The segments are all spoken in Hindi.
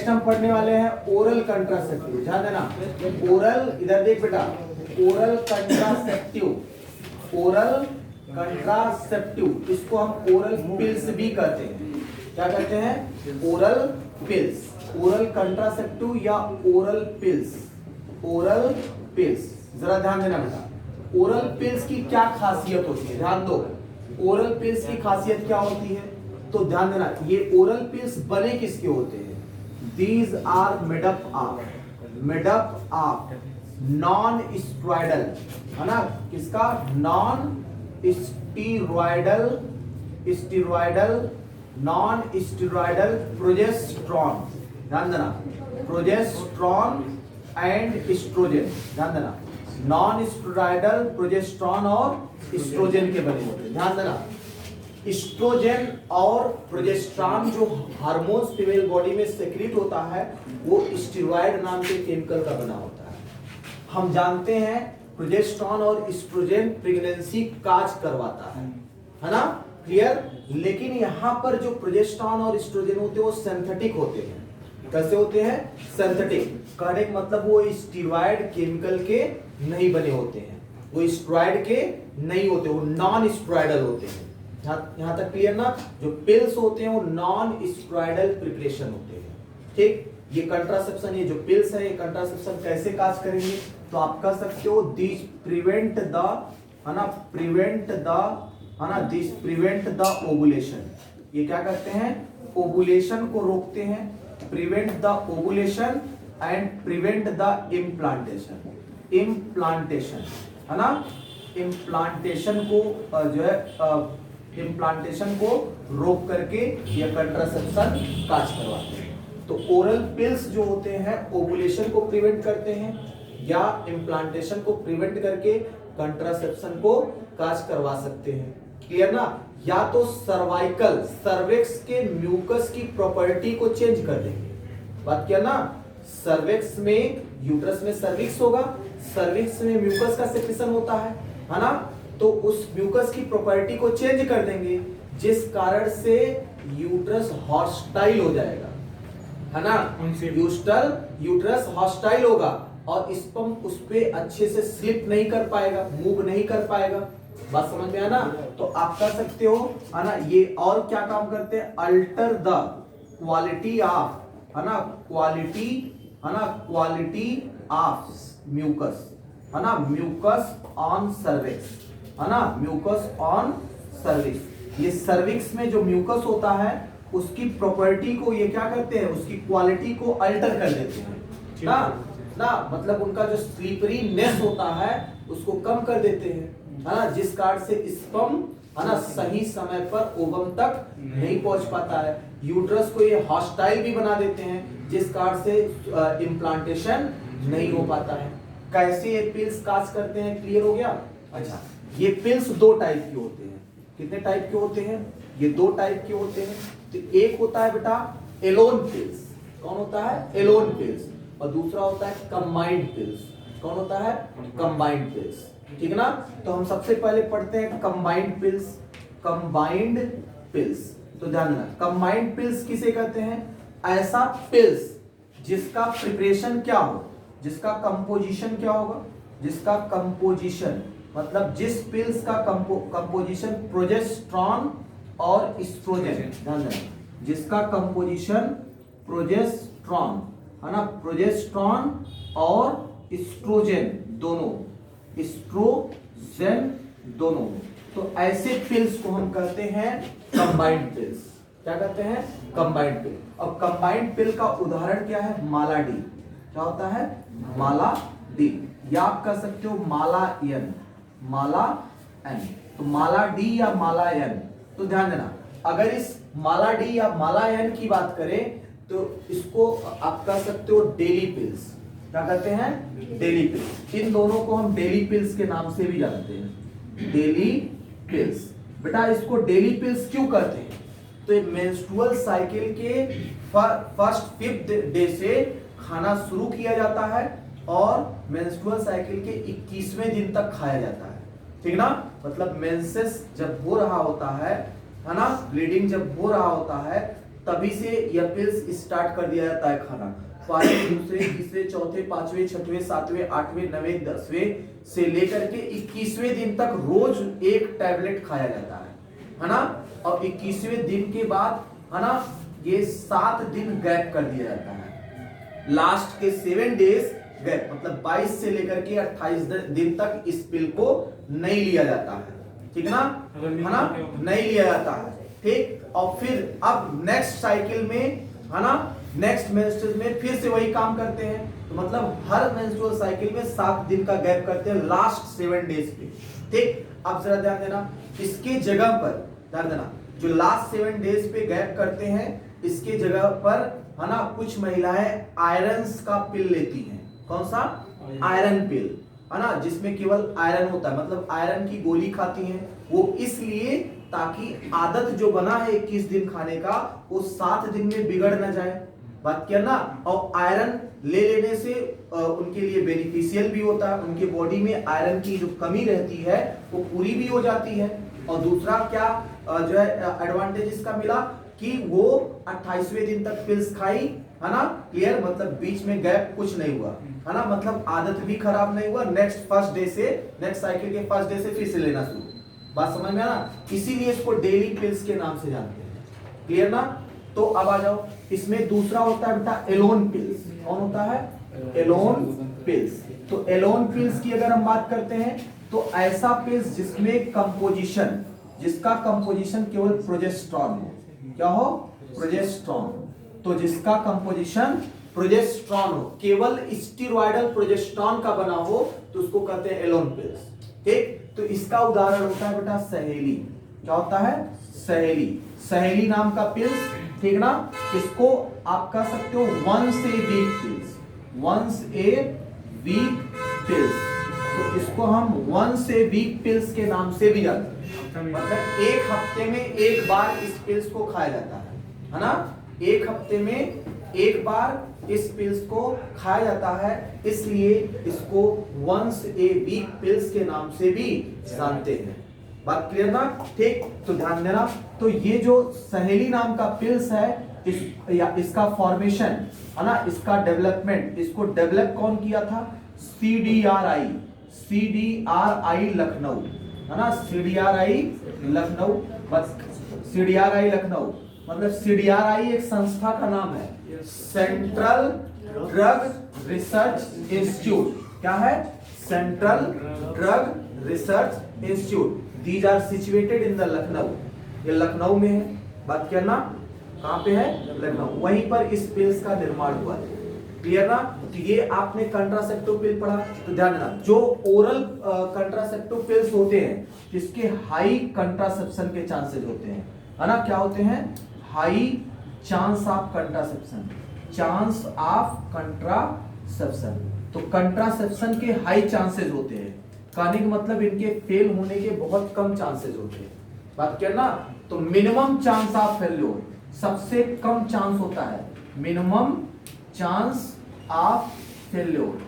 नेक्स्ट हम पढ़ने वाले हैं ओरल कंट्रासेप्टिव। ध्यान देना, ओरल, इधर देख बेटा, ओरल कंट्रासेप्टिव, ओरल कंट्रासेप्टिव, इसको हम ओरल पिल्स भी कहते हैं। क्या कहते हैं? ओरल पिल्स, ओरल कंट्रासेप्टिव या ओरल पिल्स, ओरल पिल्स। जरा ध्यान देना बेटा, ओरल पिल्स की क्या खासियत होती है, ध्यान दो। ओरल पिल्स की खासियत क्या होती है, तो ध्यान देना, ये ओरल पिल्स बने किसके होते हैं? These are made up of non steroidal, है ना, किसका? Non steroidal non steroidal progesterone. ध्यान देना, प्रोजेस्टेरॉन एंड एस्ट्रोजन। ध्यान देना, नॉन स्टेरॉयडल प्रोजेस्टेरॉन और एस्ट्रोजन के बने होते हैं। ध्यान देना, एस्ट्रोजन और प्रोजेस्टेरॉन जो हार्मोन्स फीमेल बॉडी में सेक्रेट होता है वो स्टेरॉयड नाम के केमिकल का बना होता है। हम जानते हैं प्रोजेस्टेरॉन और एस्ट्रोजन प्रेगनेंसी काज करवाता है ना, क्लियर। लेकिन यहाँ पर जो प्रोजेस्टेरॉन और एस्ट्रोजन होते हैं वो सिंथेटिक होते हैं। कैसे होते हैं? सिंथेटिक। कहने का मतलब वो स्टेरॉयड केमिकल के नहीं बने होते हैं, वो स्टेरॉयड के नहीं होते, वो नॉन स्टेरॉयडल होते हैं। यहाँ तक क्लियर ना? जो पिल्स होते हैं वो नॉन स्टेरॉयडल प्रिपरेशन होते हैं। ठीक, ये कंट्रासेप्शन, ये जो पिल्स है ये कंट्रासेप्शन कैसे काज करेंगे, तो आप कह सकते हो दिस प्रिवेंट द, है ना, दिस प्रिवेंट द ओवुलेशन। ये क्या करते हैं? ओवुलेशन को रोकते हैं, prevent the ovulation and prevent the implantation, है ना, इम्प्लांटेशन को जो है इम्प्लांटेशन को रोक करके ये कंट्रासेप्शन काज करवाते हैं। तो ओरल पिल्स जो होते हैं ओवुलेशन को प्रिवेंट करते हैं या इम्प्लांटेशन को प्रिवेंट करके कंट्रासेप्शन को काज करवा सकते हैं। क्लियर ना? या तो सर्वाइकल, सर्विक्स के म्यूकस की प्रॉपर्टी को चेंज कर देंगे। बात किया ना, सर्विक्स में, यूट्रस में सर्विक्स होगा, सर्विक्स में म्यूकस का सेक्रेशन होता है ना, तो उस म्यूकस की प्रॉपर्टी को चेंज कर देंगे जिस कारण से यूट्रस हॉस्टाइल हो जाएगा, है ना, यूट्रस हॉस्टाइल होगा और स्पर्म उस पे अच्छे से स्लिप नहीं कर पाएगा, मूव नहीं कर पाएगा। बात समझ में आया ना? तो आप कर सकते हो, है ना, ये और क्या काम करते हैं? अल्टर द क्वालिटी ऑफ, है ना, क्वालिटी ऑफ म्यूकस, है ना, म्यूकस ऑन सर्विक्स, है ना, म्यूकस ऑन सर्विक्स। ये सर्विक्स में जो म्यूकस होता है उसकी प्रॉपर्टी को ये क्या करते हैं? उसकी क्वालिटी को अल्टर कर देते हैं ना, मतलब उनका जो स्लीपरीनेस होता है उसको कम कर देते हैं, है ना, जिस कारण से स्पर्म, है ना, सही समय पर ओवम तक नहीं पहुंच पाता है। यूट्रस को ये हॉस्टाइल भी बना देते हैं जिस कारण से इम्प्लांटेशन नहीं हो पाता है। कैसे ये पिल्स काज करते हैं, क्लियर हो गया? अच्छा, ये पिल्स दो टाइप के होते हैं। कितने टाइप के होते हैं? ये दो टाइप के होते हैं। तो एक होता है बेटा एलोन पिल्स। कौन होता है? Alone pills. और दूसरा होता है कंबाइंड पिल्स। कौन होता है? Combined pills. ठीक है ना? तो हम सबसे पहले पढ़ते हैं कंबाइंड पिल्स। कंबाइंड पिल्स, तो ध्यान देना, कंबाइंड पिल्स किसे कहते हैं? ऐसा पिल्स जिसका प्रिपरेशन क्या हो, जिसका कंपोजिशन क्या होगा, जिसका कंपोजिशन मतलब जिस पिल्स का कंपोजिशन प्रोजेस्टेरॉन और एस्ट्रोजन, ध्यान देना, जिसका कंपोजिशन प्रोजेस्टेरॉन, है ना, प्रोजेस्टेरॉन और एस्ट्रोजन दोनों, एस्ट्रोजन दोनों, तो ऐसे पिल्स को हम कहते हैं कंबाइंड पिल्स। क्या कहते हैं? कंबाइंड पिल। और कंबाइंड पिल का उदाहरण क्या है? माला डी। क्या होता है? माला डी, या आप कह सकते हो माला एन, माला एन। तो माला डी या माला एन, तो ध्यान देना, अगर इस माला डी या माला एन की बात करें तो इसको आप कह सकते हो डेली पिल्स। क्या कहते हैं? Daily pills. इन दोनों को हम डेली पिल्स के नाम से भी जानते हैं, डेली पिल्स। बेटा इसको डेली पिल्स क्यों कहते हैं? तो ये मेंस्ट्रुअल साइकिल के फर्स्ट 5th डे से खाना शुरू किया जाता है और मेंस्ट्रुअल साइकिल के 21वें दिन तक खाया जाता है। ठीक ना? मतलब मेंसेस जब हो रहा होता है ना, ब्लीडिंग जब हो रहा होता है तभी से यह पिल्स स्टार्ट कर दिया जाता है खाना। पहले, दूसरे, तीसरे, चौथे, पांचवें, छठवें, सातवें, आठवें, नवें, 10वें से लेकर के 21वें दिन तक रोज एक टैबलेट खाया जाता है ना। और 21वें दिन के बाद है ना ये 7 दिन गैप कर दिया जाता है। लास्ट के 7 डेज गैप, मतलब 22 से लेकर के 28 दिन तक इस पिल को नहीं लिया जाता है, ठीक ना, है ना, नहीं लिया जाता है, ठीक। और फिर अब नेक्स्ट साइकिल में है ना, नेक्स्ट मेंस्ट्रुअल में फिर से वही काम करते हैं। तो मतलब हर मेंस्ट्रुअल साइकिल में 7 दिन का गैप करते हैं लास्ट 7 डेज पे, ठीक। अब जरा ध्यान देना, इसके जगह पर ध्यान देना, जो लास्ट 7 डेज पे गैप करते हैं इसके जगह पर है ना कुछ महिलाएं आयरन का पिल लेती हैं। कौन सा? आयरन पिल, है ना, जिसमें केवल आयरन होता है, मतलब आयरन की गोली खाती हैं वो, इसलिए ताकि आदत जो बना है 21 दिन खाने का वो 7 दिन में बिगड़ ना जाए, बात किया ना। और आयरन ले लेने से उनके लिए बेनिफिशियल भी होता है, उनके बॉडी में आयरन की जो कमी रहती है वो पूरी भी हो जाती है। और दूसरा क्या जो है एडवांटेज इसका मिला कि वो 28वें दिन तक पिल्स खाई, है ना, क्लियर, मतलब बीच में गैप कुछ नहीं हुआ, है ना, मतलब आदत भी खराब नहीं हुआ। नेक्स्ट फर्स्ट डे से, नेक्स्ट साइकिल के फर्स्ट डे से फिर से लेना शुरू, बात समझ में आ ना, इसीलिए इसको डेली पिल्स के नाम से जानते हैं, क्लियर ना। तो अब आ जाओ, इसमें दूसरा होता है बेटा एलोन पिल्स। कौन होता है? Alone pills. तो एलोन पिल्स की अगर हम बात करते हैं तो ऐसा पिल्स जिसमें कंपोजिशन, जिसका कंपोजिशन केवल प्रोजेस्टेरॉन हो, क्या हो? प्रोजेस्टेरॉन। तो जिसका कंपोजिशन प्रोजेस्टेरॉन हो, केवल स्टेरॉयडल प्रोजेस्टेरॉन का बना हो, तो उसको कहते हैं एलोन पिल्स, ठीक। तो इसका उदाहरण होता है बेटा सहेली। क्या होता है? सहेली। सहेली नाम का पिल्स, ठीक ना, इसको आप कह सकते हो once a week pills, once a week pills. तो इसको हम वंस ए वीक पिल्स के नाम से भी जानते हैं, मतलब एक हफ्ते में एक बार इस पिल्स को खाया जाता है ना, एक हफ्ते में एक बार इस पिल्स को खाया जाता है, इसलिए इसको वंस ए वीक पिल्स के नाम से भी जानते हैं, बात क्लियर ना, ठीक। तो ध्यान देना, तो ये जो सहेली नाम का पिल्स है इसका फॉर्मेशन है ना, इसका डेवलपमेंट, इसको डेवलप कौन किया था? CDRI, CDRI लखनऊ, है ना, CDRI लखनऊ, बस CDRI लखनऊ, मतलब CDRI एक संस्था का नाम है, सेंट्रल ड्रग रिसर्च इंस्टीट्यूट। क्या है? Central drug research institute. These are situated in the Lucknow, ये लखनऊ में है, बात करना, कहां पे है? लखनऊ। वहीं पर इस पिल्स का निर्माण हुआ है, क्लियर ना। तो ये आपने कंट्रासेप्टिव पिल पढ़ा, तो ध्यान देना, जो ओरल कंट्रासेप्टिव पिल्स होते हैं इसके हाई कंट्रासेप्शन के चांसेस होते हैं, है ना, क्या होते हैं? High chance of contraception, chance of contraception. तो कंट्रासेप्शन के हाई चांसेस होते हैं, कहने का मतलब इनके फेल होने के बहुत कम चांसेस होते हैं, बात करना। तो मिनिमम चांस ऑफ फेल्योर, सबसे कम चांस होता है minimum chance of failure,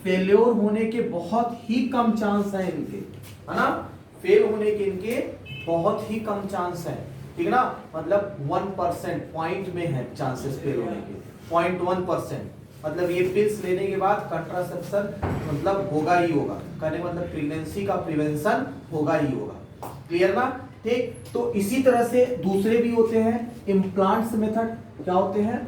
failure होने के बहुत ही कम चांस है इनके, है ना, फेल होने के इनके बहुत ही कम चांस है, ठीक है ना, मतलब 1% पॉइंट में है चांसेस फेल होने के, 0.1%। मतलब ये पिल्स लेने के बाद कंट्रासेप्शन मतलब होगा ही होगा, कहने मतलब प्रेगनेंसी का प्रिवेंशन होगा ही होगा, क्लियर ना, ठीक। तो इसी तरह से दूसरे भी होते हैं इम्प्लांट्स मेथड। क्या होते हैं?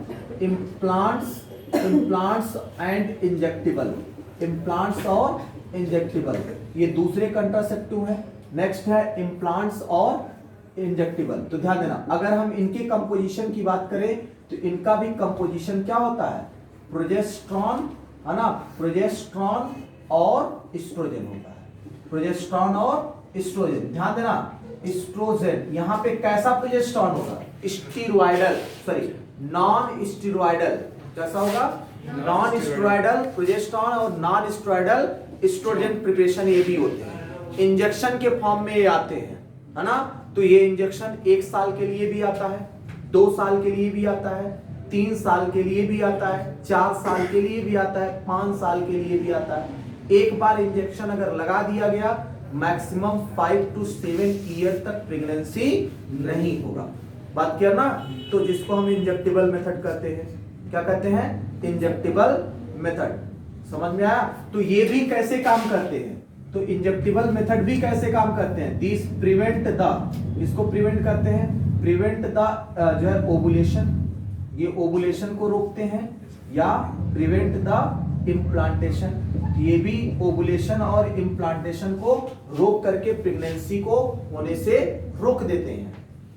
Implants, implants and injectable, implants और इंजेक्टेबल, ये दूसरे कंट्रासेप्टिव है। नेक्स्ट है इम्प्लांट्स और इंजेक्टेबल। तो ध्यान देना, अगर हम इनके कंपोजिशन की बात करें तो इनका भी कंपोजिशन क्या होता है? प्रोजेस्टेरॉन, है ना, प्रोजेस्टेरॉन और एस्ट्रोजन होता है, प्रोजेस्टेरॉन और एस्ट्रोजन। ध्यान देना, एस्ट्रोजन यहां पे कैसा प्रोजेस्टेरॉन होगा? स्टेरॉयडल, सॉरी नॉन स्टेरॉयडल, कैसा होगा? नॉन स्टेरॉयडल प्रोजेस्टेरॉन और नॉन स्टेरॉयडल एस्ट्रोजन प्रिपरेशन ये भी होते हैं, इंजेक्शन के फॉर्म में ये आते हैं, है ना। तो ये इंजेक्शन 1 साल के लिए भी आता है, 2 साल के लिए भी आता है, 3 साल के लिए भी आता है, 4 साल के लिए भी आता है, 5 साल के लिए भी आता है। एक बार इंजेक्शन अगर लगा दिया गया मैक्सिमम 5 to 7 ईयर तक प्रेगनेंसी नहीं होगा, बात किया ना, तो जिसको हम इंजेक्टेबल मेथड कहते हैं, क्या कहते हैं, इंजेक्टेबल मेथड। समझ में आया? तो ये भी कैसे काम करते हैं, तो इंजेक्टेबल मेथड भी कैसे काम करते हैं, दिस प्रिवेंट द, इसको प्रिवेंट करते हैं, प्रिवेंट द जो है ओवुलेशन, ये ओवुलेशन को रोकते हैं, या प्रिवेंट द इम्प्लांटेशन, ये भी ओवुलेशन और इम्प्लांटेशन को रोक करके प्रेगनेंसी को होने से रोक देते हैं।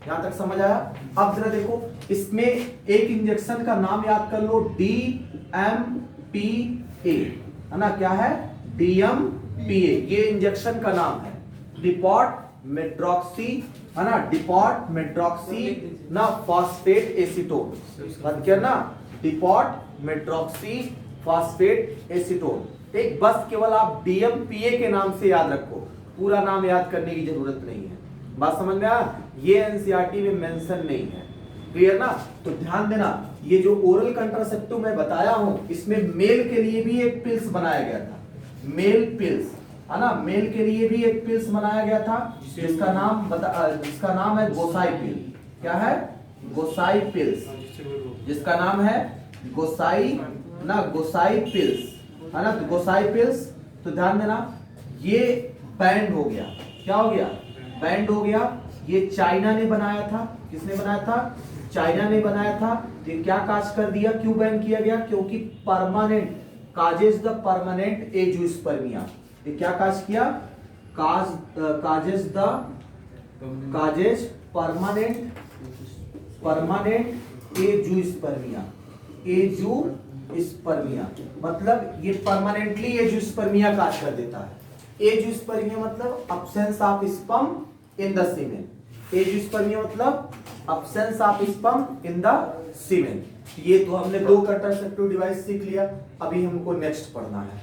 यहां तक समझ आया? अब जरा देखो, इसमें एक इंजेक्शन का नाम याद कर लो, DMPA, है ना, क्या है, DMPA, ये इंजेक्शन का नाम है, डिपॉट मेट्रॉक्सी, है ना, डिपॉट मेट्रॉक्सी ना फॉस्फेट एसीटोन, बात किया ना, डिपॉट मेट्रॉक्सी फॉस्फेट एसीटोन। एक बस केवल आप DMPA के नाम से याद रखो, पूरा नाम याद करने की जरूरत नहीं है। बात समझ में आया? ये एनसीईआरटी में मेंशन नहीं है, क्लियर ना? तो ध्यान देना, ये जो ओरल कंट्रासेप्टिव मैं बताया हूं, इसमें मेल के लिए भी एक पिल्स बनाया गया था, मेल पिल्स, है ना, मेल के लिए भी एक पिल्स बनाया गया था, जिसका नाम है गोसाई पिल। क्या है? गोसाई पिल्स, जिसका नाम है गोसाई ना, गोसाई पिल्स, है ना, तो गोसाई पिल्स। तो ध्यान देना, ये बैंड हो गया, क्या हो गया, बैंड हो गया। ये चाइना ने बनाया था, किसने बनाया था, चाइना ने बनाया था। ये क्या काज कर दिया, क्यों बैन किया गया, क्योंकि permanent causes the permanent azoospermia, ये क्या काज किया, काजेज परमानेंट एजुस्पर्मिया, एजुस्पर्मिया मतलब ये परमानेंटली एजुस्पर्मिया काज कर देता है। एजुस्पर्मिया मतलब absence of sperm in the semen, azoospermia मतलब absence of sperm in the semen. ये तो हमने दो कंट्रासेप्टिव डिवाइस सीख लिया, अभी हमको नेक्स्ट पढ़ना है।